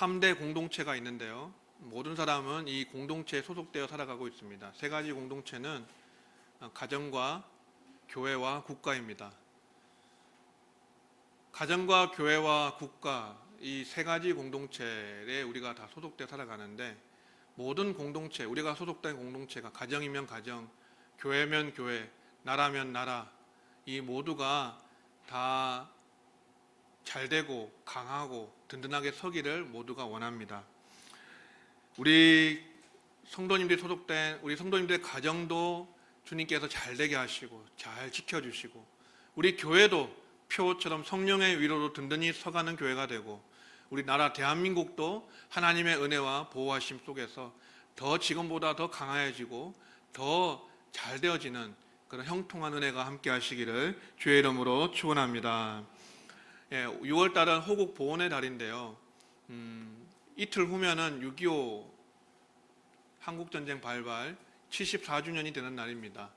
3대 공동체가 있는데요. 모든 사람은 이 공동체에 소속되어 살아가고 있습니다. 세 가지 공동체는 가정과 교회와 국가입니다. 가정과 교회와 국가, 이 세 가지 공동체에 우리가 다 소속되어 살아가는데, 모든 공동체, 우리가 소속된 공동체가 가정이면 가정, 교회면 교회, 나라면 나라, 이 모두가 다 잘되고 강하고 든든하게 서기를 모두가 원합니다. 우리 성도님들의 가정도 주님께서 잘되게 하시고 잘 지켜주시고, 우리 교회도 표처럼 성령의 위로로 든든히 서가는 교회가 되고, 우리 나라 대한민국도 하나님의 은혜와 보호하심 속에서 더 지금보다 더 강해지고 더 잘되어지는 그런 형통한 은혜가 함께 하시기를 주의 이름으로 축원합니다. 6월달은 호국 보훈의 달인데요. 이틀 후면은 6.25 한국전쟁 발발 74주년이 되는 날입니다.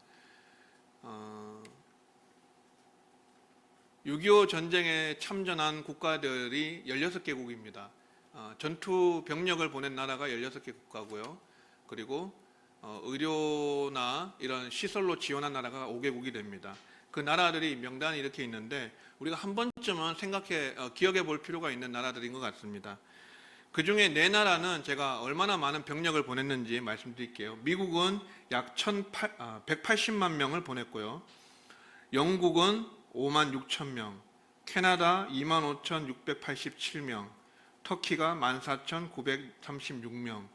6.25 전쟁에 참전한 국가들이 16개국입니다. 전투 병력을 보낸 나라가 16개 국가고요. 그리고 의료나 이런 시설로 지원한 나라가 5개국이 됩니다. 그 나라들이 명단이 이렇게 있는데, 우리가 한 번쯤은 기억해 볼 필요가 있는 나라들인 것 같습니다. 그 중에 4나라는 제가 얼마나 많은 병력을 보냈는지 말씀드릴게요. 미국은 약 180만 명을 보냈고요. 영국은 5만 6천 명, 캐나다 2만 5,687명, 터키가 14,936명,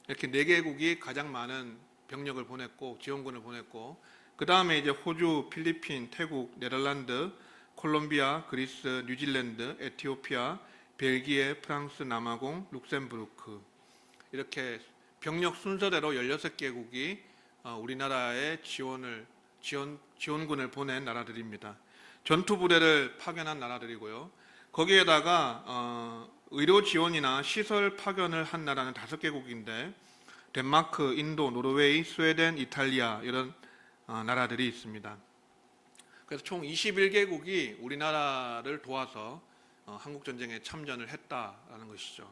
이렇게 4개국이 가장 많은 병력을 보냈고 지원군을 보냈고, 그 다음에 이제 호주, 필리핀, 태국, 네덜란드, 콜롬비아, 그리스, 뉴질랜드, 에티오피아, 벨기에, 프랑스, 남아공, 룩셈부르크, 이렇게 병력 순서대로 16개국이 우리나라에 지원군을 보낸 나라들입니다. 전투부대를 파견한 나라들이고요. 거기에다가 의료 지원이나 시설 파견을 한 나라는 5개국인데, 덴마크, 인도, 노르웨이, 스웨덴, 이탈리아, 이런 나라들이 있습니다. 그래서 총 21개국이 우리나라를 도와서 한국전쟁에 참전을 했다라는 것이죠.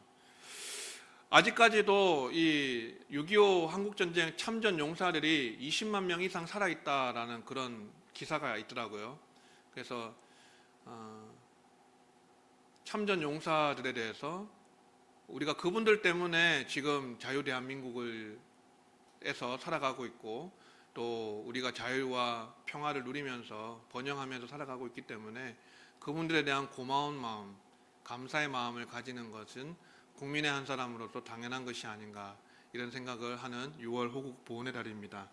아직까지도 이 6.25 한국전쟁 참전 용사들이 20만 명 이상 살아있다라는 그런 기사가 있더라고요. 그래서 참전 용사들에 대해서 우리가 그분들 때문에 지금 자유대한민국에서 살아가고 있고, 또 우리가 자유와 평화를 누리면서 번영하면서 살아가고 있기 때문에 그분들에 대한 고마운 마음, 감사의 마음을 가지는 것은 국민의 한 사람으로서 당연한 것이 아닌가, 이런 생각을 하는 6월 호국 보훈의 달입니다.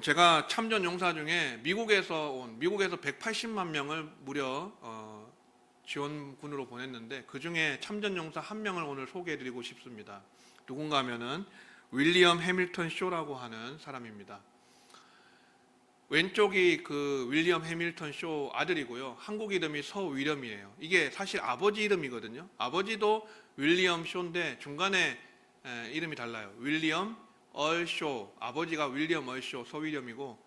제가 참전 용사 중에 미국에서 180만 명을 무려 지원군으로 보냈는데, 그 중에 참전 용사 1명을 오늘 소개해드리고 싶습니다. 누군가 하면은 윌리엄 해밀턴 쇼라고 하는 사람입니다. 왼쪽이 그 윌리엄 해밀턴 쇼 아들이고요. 한국 이름이 서윌엄이에요. 이게 사실 아버지 이름이거든요. 아버지도 윌리엄 쇼인데 중간에 이름이 달라요. 윌리엄 얼 쇼, 아버지가 윌리엄 얼 쇼, 서윌엄이고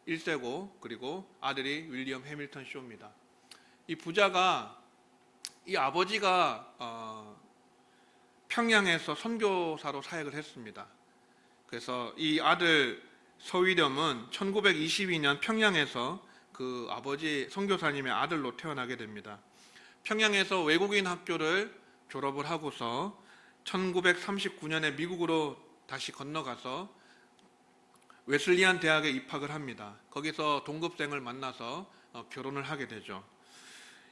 1세고, 그리고 아들이 윌리엄 해밀턴 쇼입니다. 이 부자가, 이 아버지가 평양에서 선교사로 사역을 했습니다. 그래서 이 아들 서윌엄은 1922년 평양에서 그 아버지 선교사님의 아들로 태어나게 됩니다. 평양에서 외국인 학교를 졸업을 하고서 1939년에 미국으로 다시 건너가서 웨슬리안 대학에 입학을 합니다. 거기서 동급생을 만나서 결혼을 하게 되죠.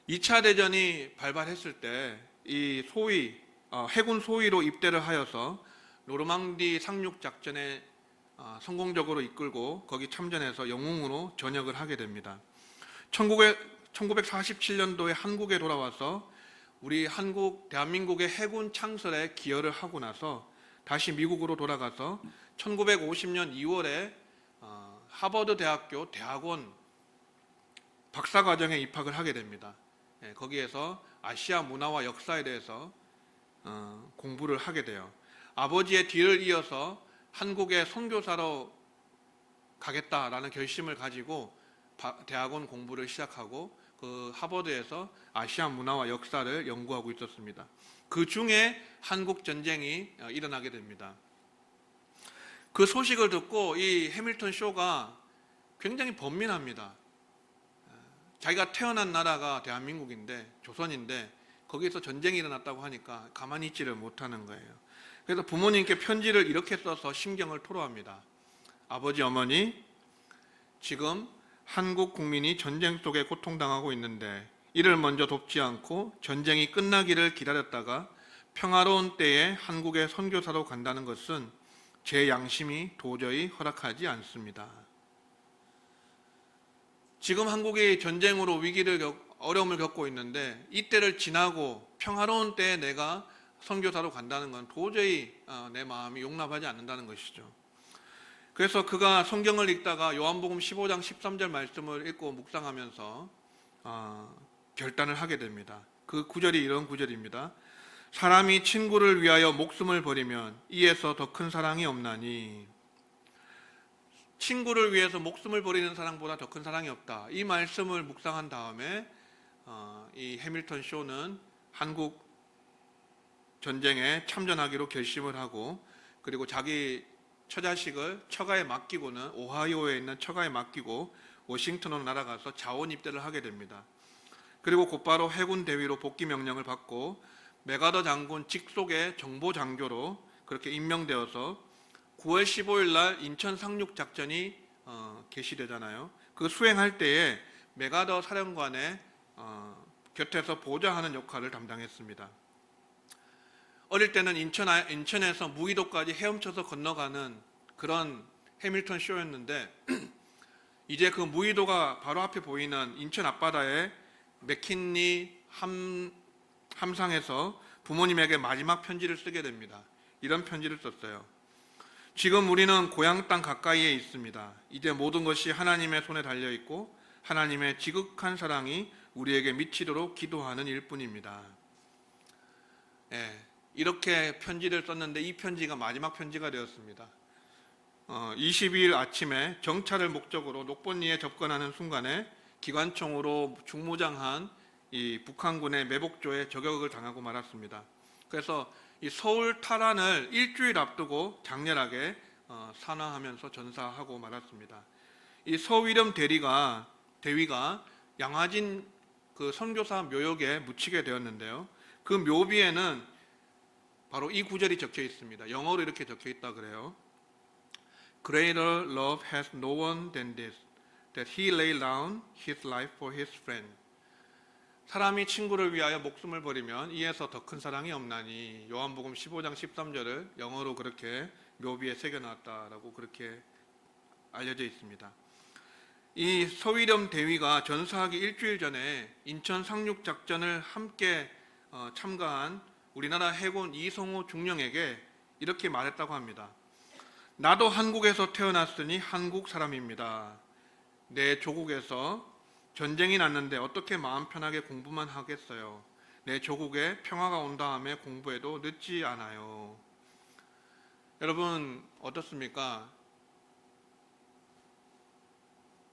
2차 대전이 발발했을 때 이 해군 소위로 입대를 하여서 노르망디 상륙 작전에 성공적으로 이끌고 거기 참전해서 영웅으로 전역을 하게 됩니다. 1947년도에 한국에 돌아와서 우리 대한민국의 해군 창설에 기여를 하고 나서 다시 미국으로 돌아가서 1950년 2월에 하버드 대학교 대학원 박사과정에 입학을 하게 됩니다. 거기에서 아시아 문화와 역사에 대해서 공부를 하게 돼요. 아버지의 뒤를 이어서 한국의 선교사로 가겠다라는 결심을 가지고 대학원 공부를 시작하고, 그 하버드에서 아시아 문화와 역사를 연구하고 있었습니다. 그 중에 한국 전쟁이 일어나게 됩니다. 그 소식을 듣고 이 해밀턴 쇼가 굉장히 번민합니다. 자기가 태어난 나라가 대한민국인데, 조선인데 거기서 전쟁이 일어났다고 하니까 가만히 있지를 못하는 거예요. 그래서 부모님께 편지를 이렇게 써서 심경을 토로합니다. 아버지, 어머니, 지금 한국 국민이 전쟁 속에 고통당하고 있는데 이를 먼저 돕지 않고 전쟁이 끝나기를 기다렸다가 평화로운 때에 한국에 선교사로 간다는 것은 제 양심이 도저히 허락하지 않습니다. 지금 한국이 전쟁으로 어려움을 겪고 있는데 이때를 지나고 평화로운 때에 내가 선교사로 간다는 건 도저히 내 마음이 용납하지 않는다는 것이죠. 그래서 그가 성경을 읽다가 요한복음 15장 13절 말씀을 읽고 묵상하면서 결단을 하게 됩니다. 그 구절이 이런 구절입니다. 사람이 친구를 위하여 목숨을 버리면 이에서 더 큰 사랑이 없나니. 친구를 위해서 목숨을 버리는 사랑보다 더 큰 사랑이 없다. 이 말씀을 묵상한 다음에 이 해밀턴 쇼는 한국 전쟁에 참전하기로 결심을 하고, 그리고 자기 처자식을 처가에 맡기고는 오하이오에 있는 처가에 맡기고 워싱턴으로 날아가서 자원 입대를 하게 됩니다. 그리고 곧바로 해군 대위로 복귀 명령을 받고 맥아더 장군 직속의 정보장교로 그렇게 임명되어서 9월 15일 날 인천 상륙 작전이 개시되잖아요. 그 수행할 때에 맥아더 사령관의 곁에서 보좌하는 역할을 담당했습니다. 어릴 때는 인천에서 무의도까지 헤엄쳐서 건너가는 그런 해밀턴 쇼였는데 이제 그 무의도가 바로 앞에 보이는 인천 앞바다의 맥킨리 함상에서 부모님에게 마지막 편지를 쓰게 됩니다. 이런 편지를 썼어요. 지금 우리는 고향 땅 가까이에 있습니다. 이제 모든 것이 하나님의 손에 달려 있고 하나님의 지극한 사랑이 우리에게 미치도록 기도하는 일뿐입니다. 이렇게 편지를 썼는데 이 편지가 마지막 편지가 되었습니다. 22일 아침에 정찰을 목적으로 녹번리에 접근하는 순간에 기관총으로 중무장한 이 북한군의 매복조에 저격을 당하고 말았습니다. 그래서 이 서울 탈환을 일주일 앞두고 장렬하게 산화하면서 전사하고 말았습니다. 이 서위령 대위가 양화진 그 선교사 묘역에 묻히게 되었는데요. 그 묘비에는 바로 이 구절이 적혀 있습니다. 영어로 이렇게 적혀 있다 그래요. Greater love has no one than this, that he lay down his life for his friend. 사람이 친구를 위하여 목숨을 버리면 이에서 더 큰 사랑이 없나니. 요한복음 15장 13절을 영어로 그렇게 묘비에 새겨놨다라고 그렇게 알려져 있습니다. 이 서위령 대위가 전사하기 일주일 전에 인천 상륙 작전을 함께 참가한 우리나라 해군 이성호 중령에게 이렇게 말했다고 합니다. 나도 한국에서 태어났으니 한국 사람입니다. 내 조국에서 전쟁이 났는데 어떻게 마음 편하게 공부만 하겠어요. 내 조국에 평화가 온 다음에 공부해도 늦지 않아요. 여러분 어떻습니까?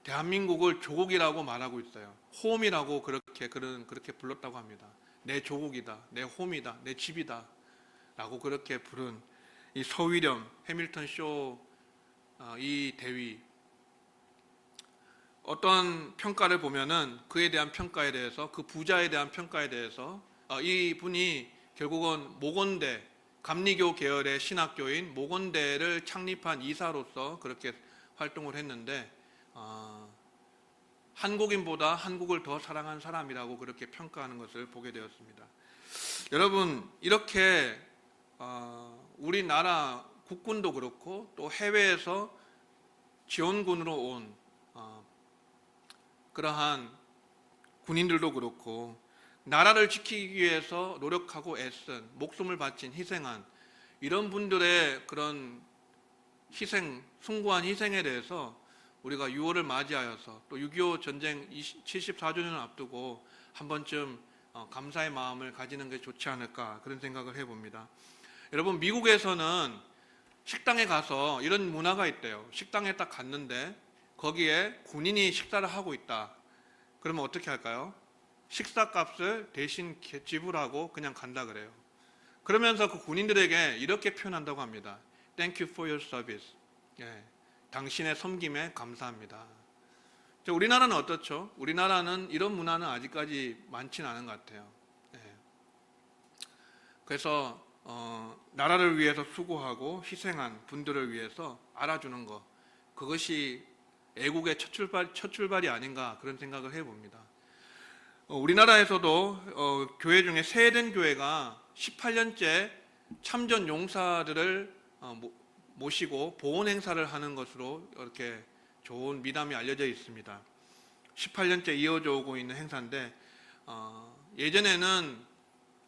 대한민국을 조국이라고 말하고 있어요. 홈이라고 그렇게 불렀다고 합니다. 내 조국이다, 내 홈이다, 내 집이다 라고 그렇게 부른 이 서위령 해밀턴 쇼 이 대위, 어떤 평가를 보면은 그에 대한 평가에 대해서, 그 부자에 대한 평가에 대해서 이 분이 결국은 모건대, 감리교 계열의 신학교인 모건대를 창립한 이사로서 그렇게 활동을 했는데 한국인보다 한국을 더 사랑한 사람이라고 그렇게 평가하는 것을 보게 되었습니다. 여러분 이렇게 우리나라 국군도 그렇고 또 해외에서 지원군으로 온 그러한 군인들도 그렇고 나라를 지키기 위해서 노력하고 애쓴, 목숨을 바친, 희생한 이런 분들의 그런 희생, 숭고한 희생에 대해서 우리가 6월을 맞이하여서 또 6.25 전쟁 74주년을 앞두고 한 번쯤 감사의 마음을 가지는 게 좋지 않을까 그런 생각을 해봅니다. 여러분 미국에서는 식당에 가서 이런 문화가 있대요. 식당에 딱 갔는데 거기에 군인이 식사를 하고 있다. 그러면 어떻게 할까요? 식사값을 대신 지불하고 그냥 간다 그래요. 그러면서 그 군인들에게 이렇게 표현한다고 합니다. Thank you for your service. 예, 당신의 섬김에 감사합니다. 우리나라는 어떻죠? 우리나라는 이런 문화는 아직까지 많지는 않은 것 같아요. 예. 그래서 나라를 위해서 수고하고 희생한 분들을 위해서 알아주는 것, 그것이 애국의 첫 출발이 아닌가 그런 생각을 해봅니다. 우리나라에서도 교회 중에 세eden 교회가 18년째 참전 용사들을 모시고 보온 행사를 하는 것으로 이렇게 좋은 미담이 알려져 있습니다. 18년째 이어져 오고 있는 행사인데 예전에는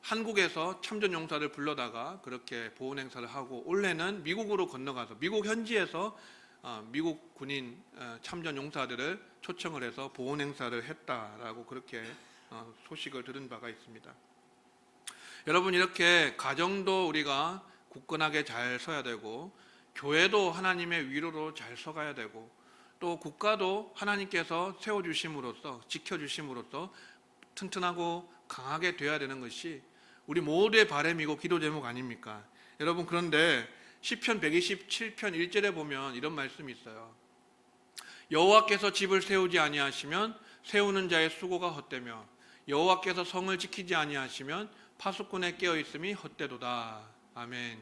한국에서 참전 용사를 불러다가 그렇게 보온 행사를 하고 올해는 미국으로 건너가서 미국 현지에서 미국 군인 참전 용사들을 초청을 해서 보온 행사를 했다라고 그렇게 소식을 들은 바가 있습니다. 여러분, 이렇게 가정도 우리가 굳건하게 잘 서야 되고 교회도 하나님의 위로로 잘 서가야 되고 또 국가도 하나님께서 세워주심으로써 지켜주심으로써 튼튼하고 강하게 되어야 되는 것이 우리 모두의 바람이고 기도 제목 아닙니까? 여러분, 그런데 시편 127편 1절에 보면 이런 말씀이 있어요. 여호와께서 집을 세우지 아니하시면 세우는 자의 수고가 헛되며 여호와께서 성을 지키지 아니하시면 파수꾼의 깨어있음이 헛되도다. 아멘.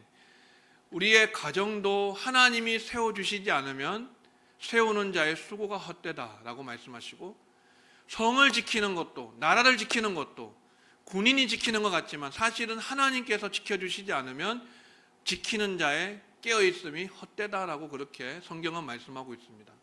우리의 가정도 하나님이 세워주시지 않으면 세우는 자의 수고가 헛되다라고 말씀하시고, 성을 지키는 것도 나라를 지키는 것도 군인이 지키는 것 같지만 사실은 하나님께서 지켜주시지 않으면 지키는 자의 깨어있음이 헛되다라고 그렇게 성경은 말씀하고 있습니다.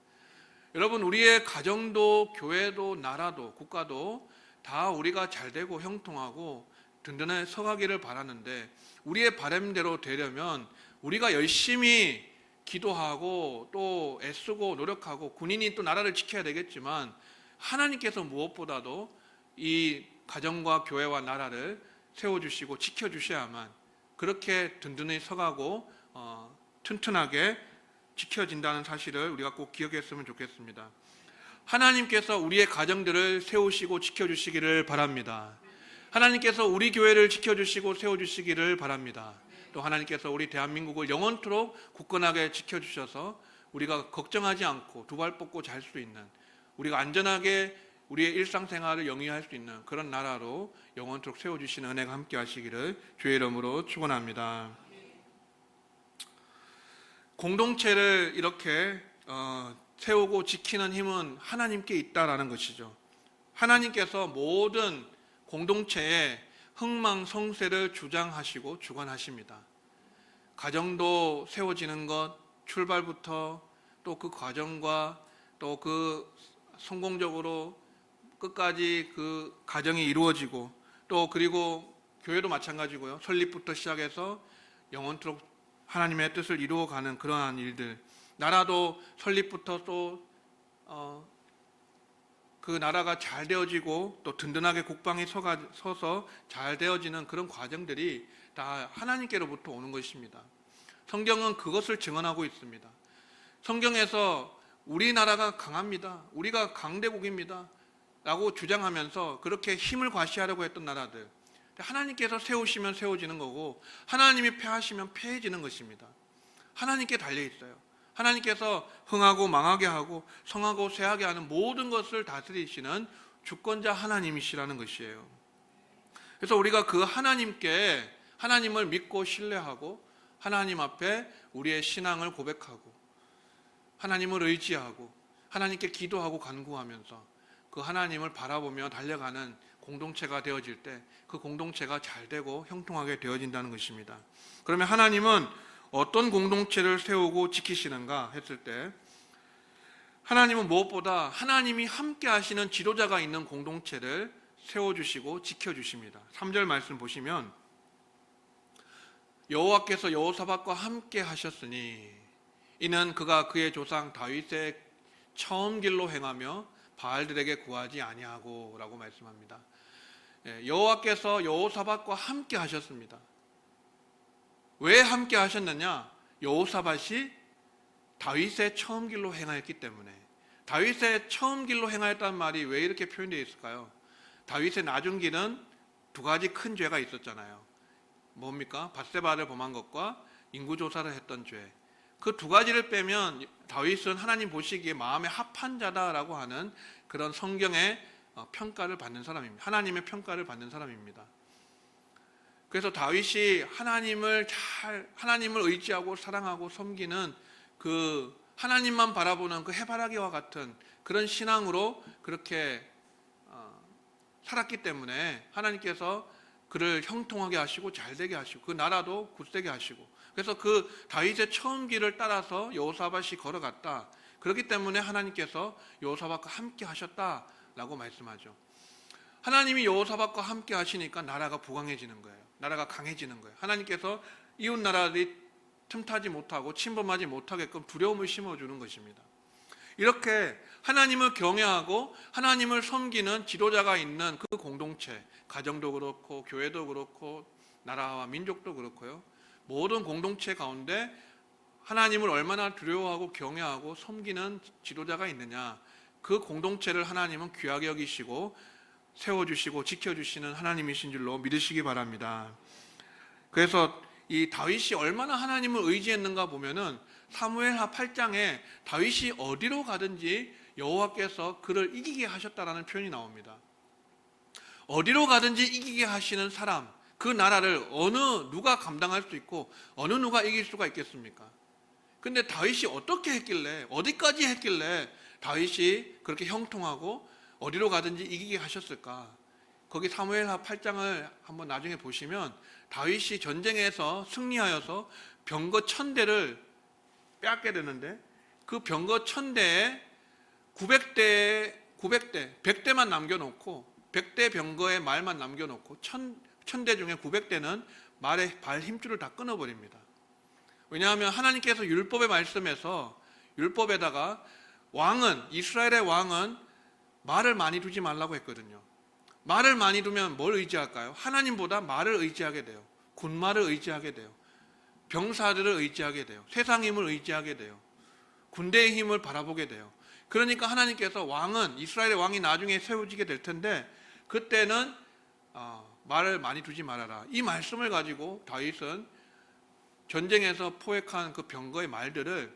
여러분, 우리의 가정도 교회도 나라도 국가도 다 우리가 잘되고 형통하고 든든하게 서가기를 바라는데, 우리의 바람대로 되려면 우리가 열심히 기도하고 또 애쓰고 노력하고 군인이 또 나라를 지켜야 되겠지만 하나님께서 무엇보다도 이 가정과 교회와 나라를 세워주시고 지켜주셔야만 그렇게 든든히 서가고 튼튼하게 지켜진다는 사실을 우리가 꼭 기억했으면 좋겠습니다. 하나님께서 우리의 가정들을 세우시고 지켜주시기를 바랍니다. 하나님께서 우리 교회를 지켜주시고 세워주시기를 바랍니다. 또 하나님께서 우리 대한민국을 영원토록 굳건하게 지켜주셔서 우리가 걱정하지 않고 두 발 뻗고 잘 수 있는, 우리가 안전하게 우리의 일상생활을 영위할 수 있는 그런 나라로 영원토록 세워주시는 은혜가 함께 하시기를 주의 이름으로 축원합니다. 공동체를 이렇게 세우고 지키는 힘은 하나님께 있다라는 것이죠. 하나님께서 모든 공동체의 흥망성쇠를 주장하시고 주관하십니다. 가정도 세워지는 것, 출발부터 또 그 과정과 또 그 성공적으로 끝까지 그 가정이 이루어지고, 또 그리고 교회도 마찬가지고요. 설립부터 시작해서 영원토록 하나님의 뜻을 이루어가는 그러한 일들, 나라도 설립부터 또 그 나라가 잘 되어지고 또 든든하게 국방이 서서 잘 되어지는 그런 과정들이 다 하나님께로부터 오는 것입니다. 성경은 그것을 증언하고 있습니다. 성경에서 우리나라가 강합니다, 우리가 강대국입니다 라고 주장하면서 그렇게 힘을 과시하려고 했던 나라들, 하나님께서 세우시면 세워지는 거고 하나님이 패하시면 패해지는 것입니다. 하나님께 달려있어요. 하나님께서 흥하고 망하게 하고 성하고 쇠하게 하는 모든 것을 다스리시는 주권자 하나님이시라는 것이에요. 그래서 우리가 그 하나님을 믿고 신뢰하고 하나님 앞에 우리의 신앙을 고백하고 하나님을 의지하고 하나님께 기도하고 간구하면서 그 하나님을 바라보며 달려가는 공동체가 되어질 때 그 공동체가 잘 되고 형통하게 되어진다는 것입니다. 그러면 하나님은 어떤 공동체를 세우고 지키시는가 했을 때, 하나님은 무엇보다 하나님이 함께 하시는 지도자가 있는 공동체를 세워주시고 지켜주십니다. 3절 말씀 보시면 여호와께서 여호사밧과 함께 하셨으니 이는 그가 그의 조상 다윗의 처음 길로 행하며 바알들에게 구하지 아니하고 라고 말씀합니다. 여호와께서 여호사밧과 함께 하셨습니다. 왜 함께 하셨느냐? 여호사밧이 다윗의 처음 길로 행하였기 때문에. 다윗의 처음 길로 행하였다는 말이 왜 이렇게 표현되어 있을까요? 다윗의 낮은 길은 두 가지 큰 죄가 있었잖아요. 뭡니까? 밧세바를 범한 것과 인구조사를 했던 죄. 그 두 가지를 빼면 다윗은 하나님 보시기에 마음에 합한 자다라고 하는 그런 성경의 평가를 받는 사람입니다. 하나님의 평가를 받는 사람입니다. 그래서 다윗이 하나님을 의지하고 사랑하고 섬기는 그 하나님만 바라보는 그 해바라기와 같은 그런 신앙으로 그렇게 살았기 때문에 하나님께서 그를 형통하게 하시고 잘되게 하시고 그 나라도 굳세게 하시고, 그래서 그 다윗의 처음 길을 따라서 여호사밧이 걸어갔다. 그렇기 때문에 하나님께서 여호사밧과 함께 하셨다라고 말씀하죠. 하나님이 여호사밧과 함께 하시니까 나라가 부강해지는 거예요. 나라가 강해지는 거예요. 하나님께서 이웃 나라들이 틈타지 못하고 침범하지 못하게끔 두려움을 심어주는 것입니다. 이렇게 하나님을 경외하고 하나님을 섬기는 지도자가 있는 그 공동체, 가정도 그렇고 교회도 그렇고 나라와 민족도 그렇고요, 모든 공동체 가운데 하나님을 얼마나 두려워하고 경외하고 섬기는 지도자가 있느냐, 그 공동체를 하나님은 귀하게 여기시고 세워주시고 지켜주시는 하나님이신 줄로 믿으시기 바랍니다. 그래서 이 다윗이 얼마나 하나님을 의지했는가 보면은 사무엘하 8장에 다윗이 어디로 가든지 여호와께서 그를 이기게 하셨다라는 표현이 나옵니다. 어디로 가든지 이기게 하시는 사람, 그 나라를 어느 누가 감당할 수 있고 어느 누가 이길 수가 있겠습니까? 근데 다윗이 어떻게 했길래, 어디까지 했길래 다윗이 그렇게 형통하고 어디로 가든지 이기게 하셨을까? 거기 사무엘하 8장을 한번 나중에 보시면 다윗이 전쟁에서 승리하여서 병거 1000대를 빼앗게 되는데 그 병거 1000대에 100대만 남겨놓고 100대 병거의 말만 남겨놓고 1000대 중에 900대는 말의 발 힘줄을 다 끊어버립니다. 왜냐하면 하나님께서 율법의 말씀에서 율법에다가 이스라엘의 왕은 말을 많이 두지 말라고 했거든요. 말을 많이 두면 뭘 의지할까요? 하나님보다 말을 의지하게 돼요. 군말을 의지하게 돼요. 병사들을 의지하게 돼요. 세상 힘을 의지하게 돼요. 군대의 힘을 바라보게 돼요. 그러니까 하나님께서 이스라엘의 왕이 나중에 세워지게 될 텐데 그때는 말을 많이 두지 말아라. 이 말씀을 가지고 다윗은 전쟁에서 포획한 그 병거의 말들을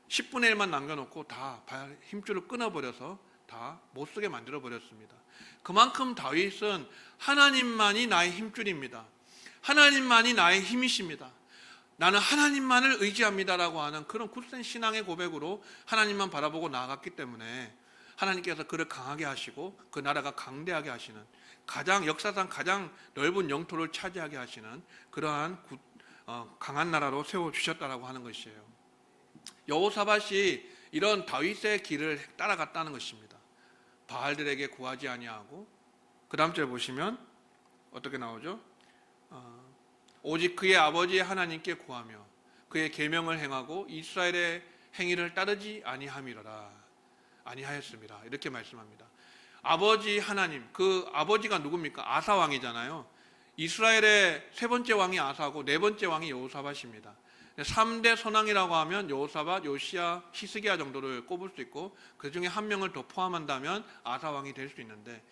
10분의 1만 남겨놓고 다 발 힘줄을 끊어버려서 다 못쓰게 만들어버렸습니다. 그만큼 다윗은 하나님만이 나의 힘줄입니다. 하나님만이 나의 힘이십니다. 나는 하나님만을 의지합니다라고 하는 그런 굳센 신앙의 고백으로 하나님만 바라보고 나아갔기 때문에 하나님께서 그를 강하게 하시고 그 나라가 강대하게 하시는, 역사상 가장 넓은 영토를 차지하게 하시는 그러한 강한 나라로 세워주셨다라고 하는 것이에요. 여호사밧이 이런 다윗의 길을 따라갔다는 것입니다. 바알들에게 구하지 아니하고, 그 다음 절에 보시면 어떻게 나오죠? 오직 그의 아버지 하나님께 구하며 그의 계명을 행하고 이스라엘의 행위를 따르지 아니하였습니다. 이렇게 말씀합니다. 아버지 하나님, 그 아버지가 누굽니까? 아사 왕이잖아요. 이스라엘의 세 번째 왕이 아사고 네 번째 왕이 여호사밧입니다. 3대 선왕이라고 하면 여호사밧, 요시야, 히스기야 정도를 꼽을 수 있고 그 중에 한 명을 더 포함한다면 아사 왕이 될 수 있는데,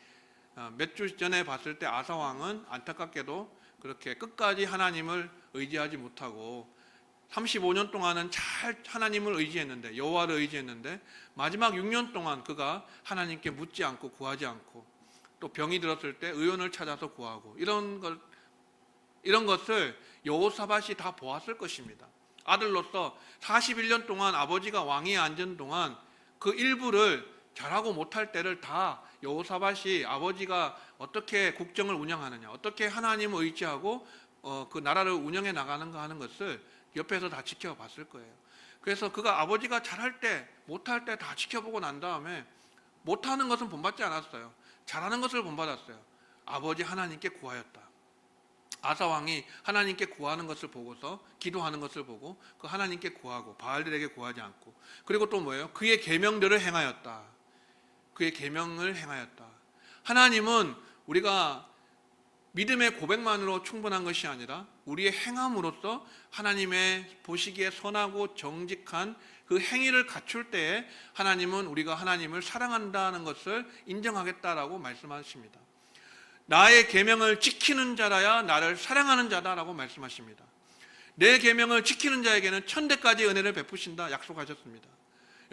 몇 주 전에 봤을 때 아사 왕은 안타깝게도 그렇게 끝까지 하나님을 의지하지 못하고 35년 동안은 잘 하나님을 의지했는데, 여호와를 의지했는데 마지막 6년 동안 그가 하나님께 묻지 않고 구하지 않고 또 병이 들었을 때 의원을 찾아서 구하고 이런 것을 여호사밧이 다 보았을 것입니다. 아들로서 41년 동안 아버지가 왕위에 앉은 동안 그 일부를 잘하고 못할 때를 다 여호사밧이 아버지가 어떻게 국정을 운영하느냐, 어떻게 하나님을 의지하고 그 나라를 운영해 나가는가 하는 것을 옆에서 다 지켜봤을 거예요. 그래서 그가 아버지가 잘할 때 못할 때 다 지켜보고 난 다음에 못하는 것은 본받지 않았어요. 잘하는 것을 본받았어요. 아버지 하나님께 구하였다. 아사 왕이 하나님께 구하는 것을 보고서 기도하는 것을 보고 그 하나님께 구하고 바알들에게 구하지 않고, 그리고 또 뭐예요? 그의 계명들을 행하였다. 그의 계명을 행하였다. 하나님은 우리가 믿음의 고백만으로 충분한 것이 아니라 우리의 행함으로써 하나님의 보시기에 선하고 정직한 그 행위를 갖출 때에 하나님은 우리가 하나님을 사랑한다는 것을 인정하겠다라고 말씀하십니다. 나의 계명을 지키는 자라야 나를 사랑하는 자다라고 말씀하십니다. 내 계명을 지키는 자에게는 천대까지 은혜를 베푸신다 약속하셨습니다.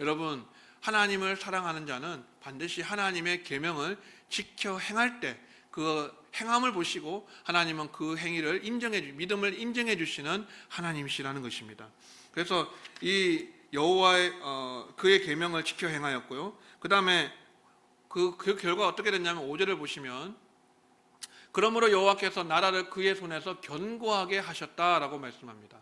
여러분, 하나님을 사랑하는 자는 반드시 하나님의 계명을 지켜 행할 때 그 행함을 보시고 하나님은 그 행위를 믿음을 인정해 주시는 하나님이시라는 것입니다. 그래서 이 여호와의 그의 계명을 지켜 행하였고요. 그 다음에 그 결과 어떻게 됐냐면 5절을 보시면 그러므로 여호와께서 나라를 그의 손에서 견고하게 하셨다라고 말씀합니다.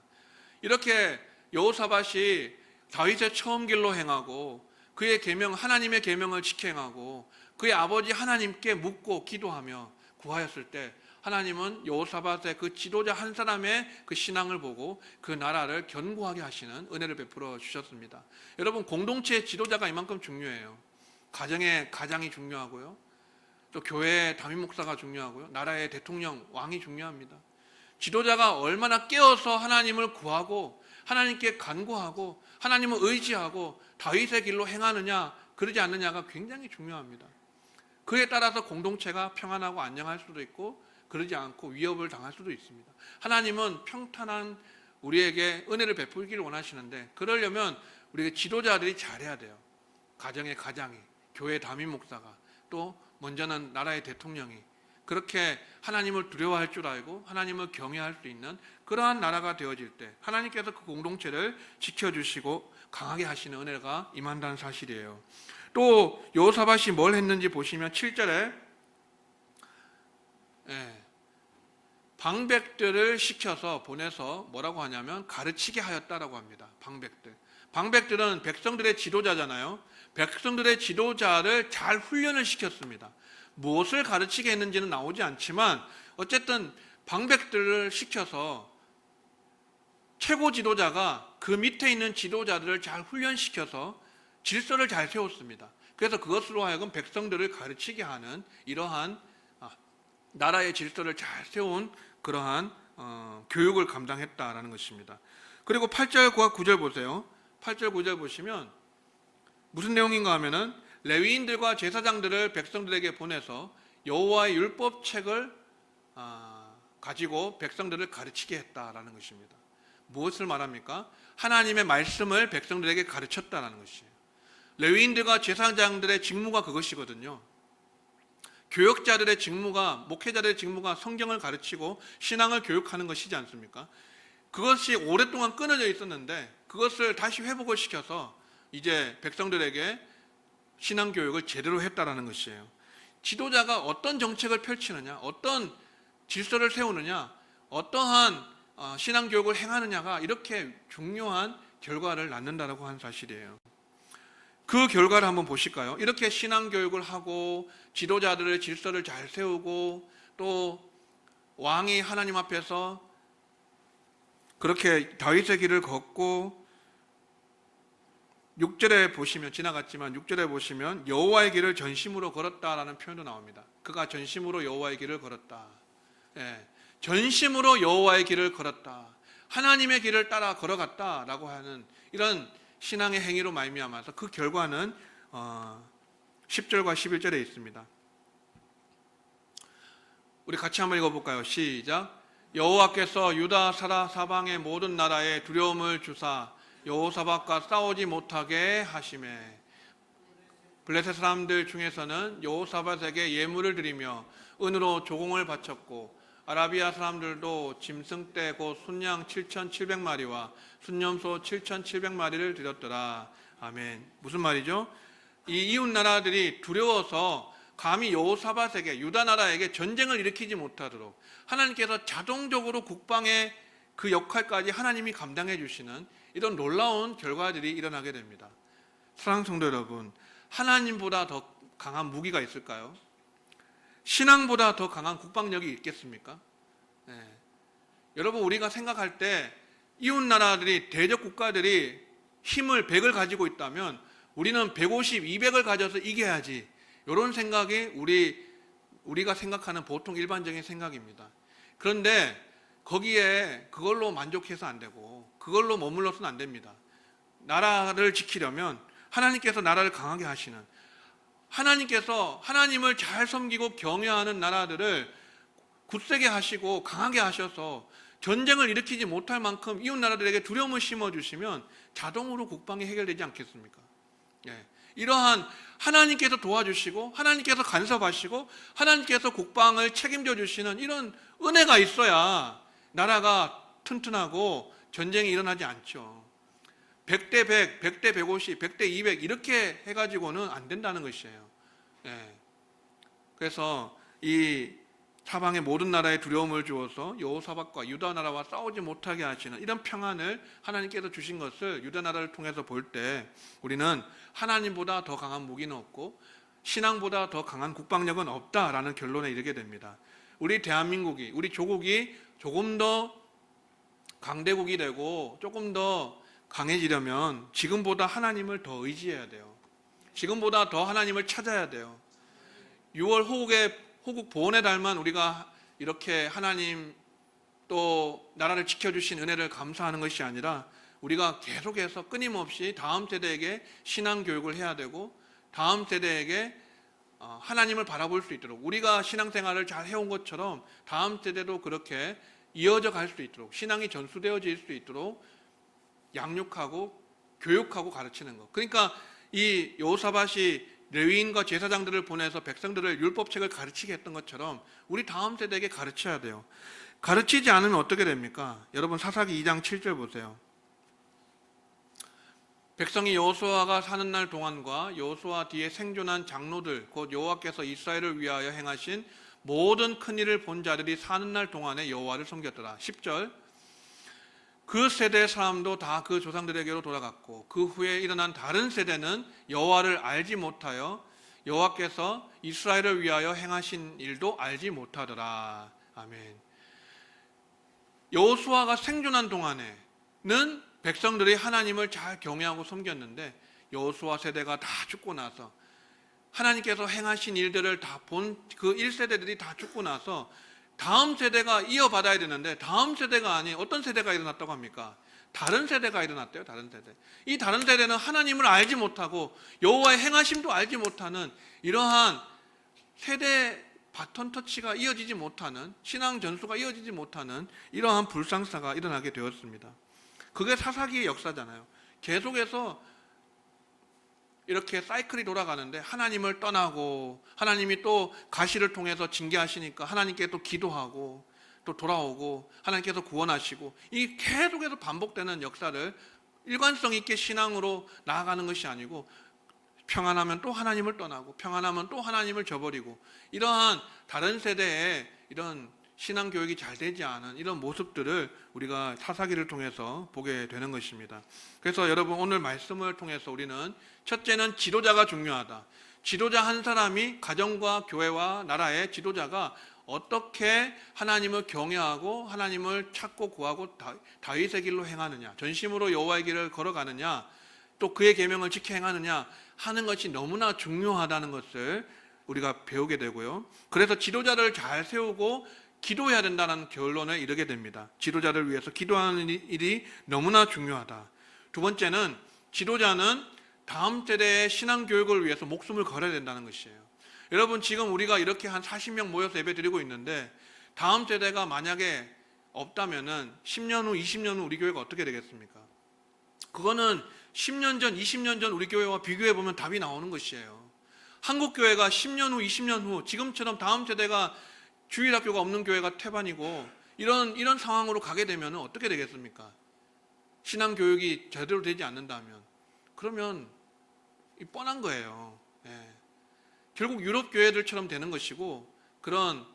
이렇게 여호사밧이 다윗의 처음 길로 행하고 그의 계명 하나님의 계명을 지켜 행하고 그의 아버지 하나님께 묻고 기도하며 구하였을 때 하나님은 여호사밧의 그 지도자 한 사람의 그 신앙을 보고 그 나라를 견고하게 하시는 은혜를 베풀어 주셨습니다. 여러분, 공동체의 지도자가 이만큼 중요해요. 가정의 가장이 중요하고요. 또 교회의 담임 목사가 중요하고요. 나라의 대통령, 왕이 중요합니다. 지도자가 얼마나 깨어서 하나님을 구하고 하나님께 간구하고 하나님을 의지하고 다윗의 길로 행하느냐 그러지 않느냐가 굉장히 중요합니다. 그에 따라서 공동체가 평안하고 안녕할 수도 있고 그러지 않고 위협을 당할 수도 있습니다. 하나님은 평탄한 우리에게 은혜를 베풀기를 원하시는데 그러려면 우리 지도자들이 잘해야 돼요. 가정의 가장이, 교회 담임 목사가, 또 먼저는 나라의 대통령이 그렇게 하나님을 두려워할 줄 알고 하나님을 경외할 수 있는 그러한 나라가 되어질 때 하나님께서 그 공동체를 지켜주시고 강하게 하시는 은혜가 임한다는 사실이에요. 또 여호사밧이 뭘 했는지 보시면 7절에 방백들을 시켜서 보내서 뭐라고 하냐면 가르치게 하였다라고 합니다. 방백들은 백성들의 지도자잖아요. 백성들의 지도자를 잘 훈련을 시켰습니다. 무엇을 가르치게 했는지는 나오지 않지만 어쨌든 방백들을 시켜서 최고 지도자가 그 밑에 있는 지도자들을 잘 훈련시켜서 질서를 잘 세웠습니다. 그래서 그것으로 하여금 백성들을 가르치게 하는 이러한 나라의 질서를 잘 세운 그러한 교육을 감당했다라는 것입니다. 그리고 8절과 9절 보세요. 8절 9절 보시면 무슨 내용인가 하면은 레위인들과 제사장들을 백성들에게 보내서 여호와의 율법책을 가지고 백성들을 가르치게 했다라는 것입니다. 무엇을 말합니까? 하나님의 말씀을 백성들에게 가르쳤다라는 것이에요. 레위인들과 제사장들의 직무가 그것이거든요. 교역자들의 직무가, 목회자들의 직무가 성경을 가르치고 신앙을 교육하는 것이지 않습니까? 그것이 오랫동안 끊어져 있었는데 그것을 다시 회복을 시켜서 이제 백성들에게 신앙 교육을 제대로 했다라는 것이에요. 지도자가 어떤 정책을 펼치느냐, 어떤 질서를 세우느냐, 어떠한 신앙 교육을 행하느냐가 이렇게 중요한 결과를 낳는다라고 하는 사실이에요. 그 결과를 한번 보실까요? 이렇게 신앙 교육을 하고 지도자들의 질서를 잘 세우고 또 왕이 하나님 앞에서 그렇게 다윗의 길을 걷고 6절에 보시면 지나갔지만 6절에 보시면 여호와의 길을 전심으로 걸었다라는 표현도 나옵니다. 그가 전심으로 여호와의 길을 걸었다. 전심으로 여호와의 길을 걸었다. 하나님의 길을 따라 걸어갔다라고 하는 이런 신앙의 행위로 말미암아서 그 결과는 10절과 11절에 있습니다. 우리 같이 한번 읽어볼까요? 시작. 여호와께서 유다 사방의 모든 나라에 두려움을 주사 여호사밧과 싸우지 못하게 하시매 블레셋 사람들 중에서는 여호사밧에게 예물을 드리며 은으로 조공을 바쳤고 아라비아 사람들도 짐승떼 곧 순양 7,700마리와 순염소 7,700마리를 드렸더라. 아멘. 무슨 말이죠? 이 이웃 나라들이 두려워서 감히 여호사밧에게 유다 나라에게 전쟁을 일으키지 못하도록 하나님께서 자동적으로 국방의 그 역할까지 하나님이 감당해 주시는 이런 놀라운 결과들이 일어나게 됩니다. 사랑하는 성도 여러분, 하나님보다 더 강한 무기가 있을까요? 신앙보다 더 강한 국방력이 있겠습니까? 여러분, 우리가 생각할 때 이웃 나라들이 대적 국가들이 힘을 100을 가지고 있다면 우리는 150, 200을 가져서 이겨야지, 이런 생각이 우리 우리가 생각하는 보통 일반적인 생각입니다. 그런데 거기에 그걸로 만족해서 안 되고 그걸로 머물러서는 안 됩니다. 나라를 지키려면 하나님께서 나라를 강하게 하시는, 하나님께서 하나님을 잘 섬기고 경외하는 나라들을 굳세게 하시고 강하게 하셔서 전쟁을 일으키지 못할 만큼 이웃 나라들에게 두려움을 심어주시면 자동으로 국방이 해결되지 않겠습니까? 예. 이러한 하나님께서 도와주시고 하나님께서 간섭하시고 하나님께서 국방을 책임져 주시는 이런 은혜가 있어야 나라가 튼튼하고 전쟁이 일어나지 않죠. 100대 100, 100대 150, 100대 200 이렇게 해가지고는 안 된다는 것이에요. 예. 그래서 이 사방의 모든 나라에 두려움을 주어서 여호사밧과 유다 나라와 싸우지 못하게 하시는 이런 평안을 하나님께서 주신 것을 유다 나라를 통해서 볼 때 우리는 하나님보다 더 강한 무기는 없고 신앙보다 더 강한 국방력은 없다라는 결론에 이르게 됩니다. 우리 대한민국이, 우리 조국이 조금 더 강대국이 되고 조금 더 강해지려면 지금보다 하나님을 더 의지해야 돼요. 지금보다 더 하나님을 찾아야 돼요. 6월 호국 보훈의 달만 우리가 이렇게 하나님 또 나라를 지켜주신 은혜를 감사하는 것이 아니라 우리가 계속해서 끊임없이 다음 세대에게 신앙 교육을 해야 되고 다음 세대에게 하나님을 바라볼 수 있도록 우리가 신앙생활을 잘 해온 것처럼 다음 세대도 그렇게 이어져 갈 수 있도록 신앙이 전수되어질 수 있도록 양육하고 교육하고 가르치는 것. 그러니까 이 여호사밧이 레위인과 제사장들을 보내서 백성들을 율법책을 가르치게 했던 것처럼 우리 다음 세대에게 가르쳐야 돼요. 가르치지 않으면 어떻게 됩니까? 여러분 사사기 2장 7절 보세요. 백성이 여호수아가 사는 날 동안과 여호수아 뒤에 생존한 장로들 곧 여호와께서 이스라엘을 위하여 행하신 모든 큰 일을 본 자들이 사는 날 동안에 여호와를 섬겼더라. 10절 그 세대의 사람도 다 그 조상들에게로 돌아갔고 그 후에 일어난 다른 세대는 여호와를 알지 못하여 여호와께서 이스라엘을 위하여 행하신 일도 알지 못하더라. 아멘. 여호수아가 생존한 동안에는 백성들이 하나님을 잘 경외하고 섬겼는데 여호수아 세대가 다 죽고 나서 하나님께서 행하신 일들을 다 본 그 1세대들이 다 죽고 나서 다음 세대가 이어받아야 되는데 다음 세대가 아닌 어떤 세대가 일어났다고 합니까? 다른 세대가 일어났대요. 다른 세대. 이 다른 세대는 하나님을 알지 못하고 여호와의 행하심도 알지 못하는 이러한 세대 바톤 터치가 이어지지 못하는 신앙 전수가 이어지지 못하는 이러한 불상사가 일어나게 되었습니다. 그게 사사기의 역사잖아요. 계속해서 이렇게 사이클이 돌아가는데 하나님을 떠나고 하나님이 또 가시를 통해서 징계하시니까 하나님께 또 기도하고 또 돌아오고 하나님께서 구원하시고 이 계속해서 반복되는 역사를 일관성 있게 신앙으로 나아가는 것이 아니고 평안하면 또 하나님을 떠나고 평안하면 또 하나님을 저버리고 이러한 다른 세대의 이런 신앙 교육이 잘 되지 않은 이런 모습들을 우리가 사사기를 통해서 보게 되는 것입니다. 그래서 여러분 오늘 말씀을 통해서 우리는 첫째는 지도자가 중요하다. 지도자 한 사람이 가정과 교회와 나라의 지도자가 어떻게 하나님을 경외하고 하나님을 찾고 구하고 다윗의 길로 행하느냐, 전심으로 여호와의 길을 걸어가느냐, 또 그의 계명을 지켜 행하느냐 하는 것이 너무나 중요하다는 것을 우리가 배우게 되고요. 그래서 지도자를 잘 세우고 기도해야 된다는 결론에 이르게 됩니다. 지도자를 위해서 기도하는 일이 너무나 중요하다. 두 번째는 지도자는 다음 세대의 신앙 교육을 위해서 목숨을 걸어야 된다는 것이에요. 여러분 지금 우리가 이렇게 한 40명 모여서 예배 드리고 있는데 다음 세대가 만약에 없다면은 10년 후, 20년 후 우리 교회가 어떻게 되겠습니까? 그거는 10년 전, 20년 전 우리 교회와 비교해 보면 답이 나오는 것이에요. 한국 교회가 10년 후, 20년 후 지금처럼 다음 세대가 주일학교가 없는 교회가 태반이고 이런 상황으로 가게 되면 어떻게 되겠습니까? 신앙 교육이 제대로 되지 않는다면 그러면 뻔한 거예요. 예. 결국 유럽 교회들처럼 되는 것이고 그런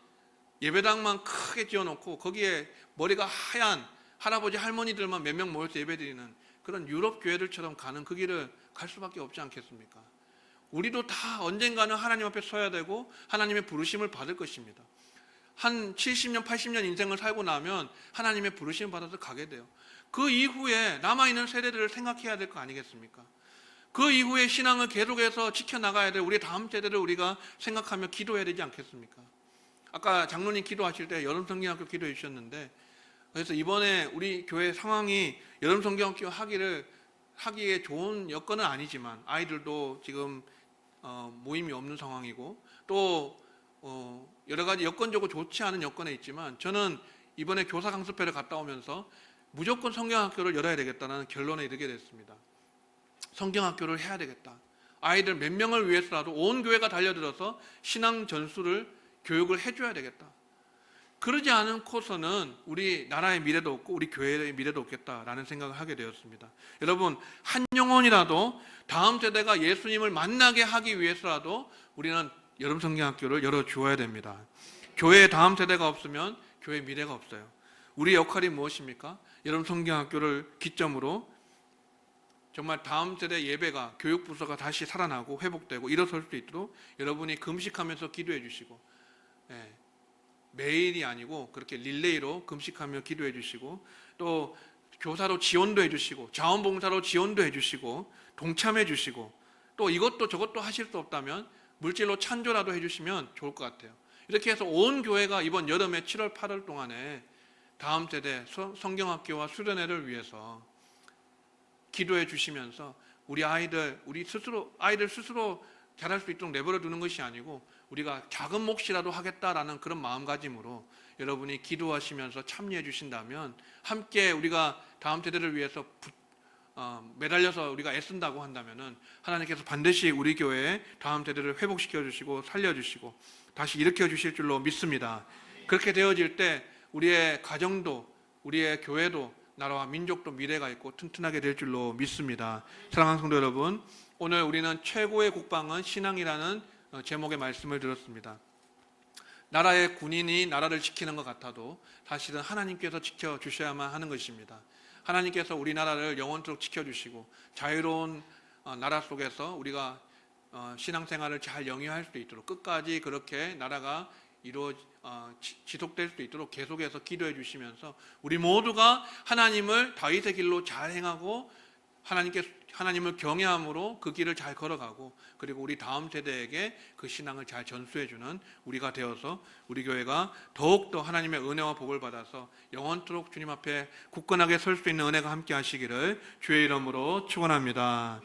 예배당만 크게 지어놓고 거기에 머리가 하얀 할아버지 할머니들만 몇 명 모여서 예배드리는 그런 유럽 교회들처럼 가는 그 길을 갈 수밖에 없지 않겠습니까? 우리도 다 언젠가는 하나님 앞에 서야 되고 하나님의 부르심을 받을 것입니다. 한 70년, 80년 인생을 살고 나면 하나님의 부르심을 받아서 가게 돼요. 그 이후에 남아있는 세대들을 생각해야 될 거 아니겠습니까? 그 이후에 신앙을 계속해서 지켜나가야 될 우리 다음 세대를 우리가 생각하며 기도해야 되지 않겠습니까? 아까 장로님 기도하실 때 여름 성경학교 기도해 주셨는데, 그래서 이번에 우리 교회 상황이 여름 성경학교 하기에 좋은 여건은 아니지만 아이들도 지금 모임이 없는 상황이고 또 여러 가지 여건적으로 좋지 않은 여건에 있지만, 저는 이번에 교사 강습회를 갔다 오면서 무조건 성경학교를 열어야 되겠다는 결론에 이르게 됐습니다. 성경학교를 해야 되겠다. 아이들 몇 명을 위해서라도 온 교회가 달려들어서 신앙 전수를 교육을 해줘야 되겠다. 그러지 않고서는 우리 나라의 미래도 없고 우리 교회의 미래도 없겠다라는 생각을 하게 되었습니다. 여러분, 한 영혼이라도 다음 세대가 예수님을 만나게 하기 위해서라도 우리는 여름 성경학교를 열어주어야 됩니다. 교회의 다음 세대가 없으면 교회의 미래가 없어요. 우리 역할이 무엇입니까? 여름 성경학교를 기점으로 정말 다음 세대 예배가, 교육부서가 다시 살아나고 회복되고 일어설 수 있도록 여러분이 금식하면서 기도해 주시고, 매일이 아니고 그렇게 릴레이로 금식하며 기도해 주시고, 또 교사로 지원도 해 주시고 자원봉사로 지원도 해 주시고 동참해 주시고, 또 이것도 저것도 하실 수 없다면 물질로 찬조라도 해 주시면 좋을 것 같아요. 이렇게 해서 온 교회가 이번 여름에 7월 8월 동안에 다음 세대 성경학교와 수련회를 위해서 기도해 주시면서 우리 아이들 스스로 잘할 수 있도록 내버려 두는 것이 아니고 우리가 작은 몫이라도 하겠다라는 그런 마음가짐으로 여러분이 기도하시면서 참여해 주신다면, 함께 우리가 다음 세대를 위해서 매달려서 우리가 애쓴다고 한다면은 하나님께서 반드시 우리 교회의 다음 세대를 회복시켜 주시고 살려 주시고 다시 일으켜 주실 줄로 믿습니다. 그렇게 되어질 때 우리의 가정도, 우리의 교회도, 나라와 민족도 미래가 있고 튼튼하게 될 줄로 믿습니다. 사랑하는 성도 여러분, 오늘 우리는 최고의 국방은 신앙이라는 제목의 말씀을 들었습니다. 나라의 군인이 나라를 지키는 것 같아도 사실은 하나님께서 지켜주셔야만 하는 것입니다. 하나님께서 우리나라를 영원토록 지켜주시고 자유로운 나라 속에서 우리가 신앙생활을 잘 영위할 수 있도록, 끝까지 그렇게 나라가 지속될 수 있도록 계속해서 기도해 주시면서 우리 모두가 하나님을 다윗의 길로 잘 행하고 하나님을 경외함으로 그 길을 잘 걸어가고, 그리고 우리 다음 세대에게 그 신앙을 잘 전수해주는 우리가 되어서 우리 교회가 더욱더 하나님의 은혜와 복을 받아서 영원토록 주님 앞에 굳건하게 설 수 있는 은혜가 함께 하시기를 주의 이름으로 축원합니다.